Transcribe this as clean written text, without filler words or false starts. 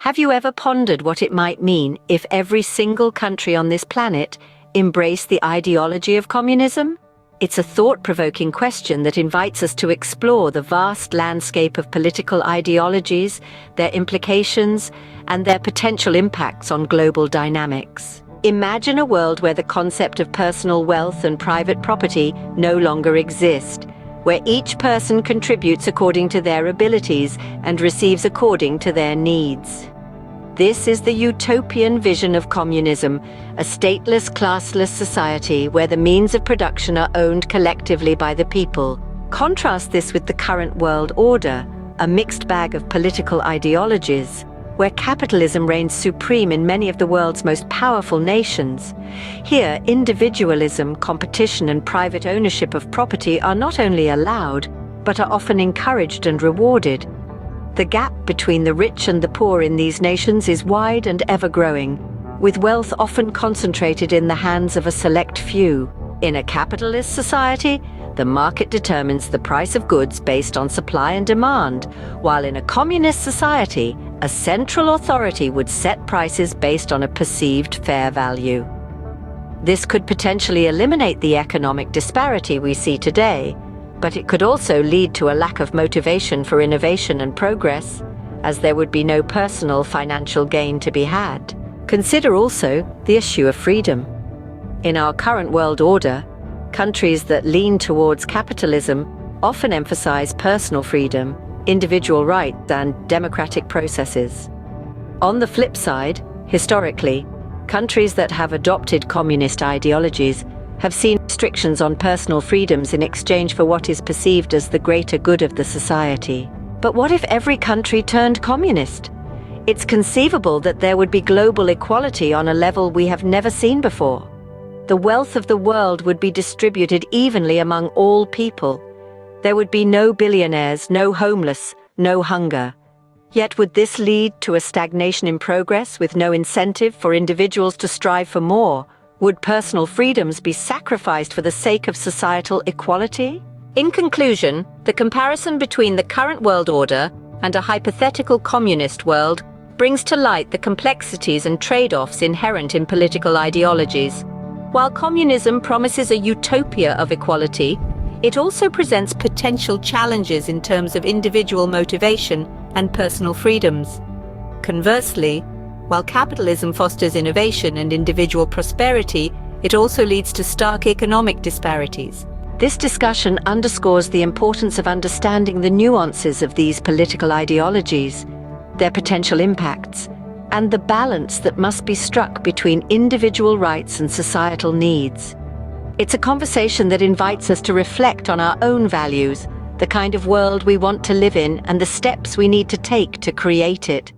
Have you ever pondered what it might mean if every single country on this planet embraced the ideology of communism? It's a thought-provoking question that invites us to explore the vast landscape of political ideologies, their implications, and their potential impacts on global dynamics. Imagine a world where the concept of personal wealth and private property no longer exist, where each person contributes according to their abilities and receives according to their needs. This is the utopian vision of communism, a stateless, classless society where the means of production are owned collectively by the people. Contrast this with the current world order, a mixed bag of political ideologies, where capitalism reigns supreme in many of the world's most powerful nations. Here, individualism, competition, and private ownership of property are not only allowed, but are often encouraged and rewarded. The gap between the rich and the poor in these nations is wide and ever-growing, with wealth often concentrated in the hands of a select few. In a capitalist society, the market determines the price of goods based on supply and demand, while in a communist society, a central authority would set prices based on a perceived fair value. This could potentially eliminate the economic disparity we see today, but it could also lead to a lack of motivation for innovation and progress, as there would be no personal financial gain to be had. Consider also the issue of freedom. In our current world order, countries that lean towards capitalism often emphasize personal freedom, individual rights, and democratic processes. On the flip side, historically, countries that have adopted communist ideologies have seen restrictions on personal freedoms in exchange for what is perceived as the greater good of the society. But what if every country turned communist? It's conceivable that there would be global equality on a level we have never seen before. The wealth of the world would be distributed evenly among all people. There would be no billionaires, no homeless, no hunger. Yet would this lead to a stagnation in progress with no incentive for individuals to strive for more? Would personal freedoms be sacrificed for the sake of societal equality? In conclusion, the comparison between the current world order and a hypothetical communist world brings to light the complexities and trade-offs inherent in political ideologies. While communism promises a utopia of equality, it also presents potential challenges in terms of individual motivation and personal freedoms. Conversely, while capitalism fosters innovation and individual prosperity, it also leads to stark economic disparities. This discussion underscores the importance of understanding the nuances of these political ideologies, their potential impacts, and the balance that must be struck between individual rights and societal needs. It's a conversation that invites us to reflect on our own values, the kind of world we want to live in, and the steps we need to take to create it.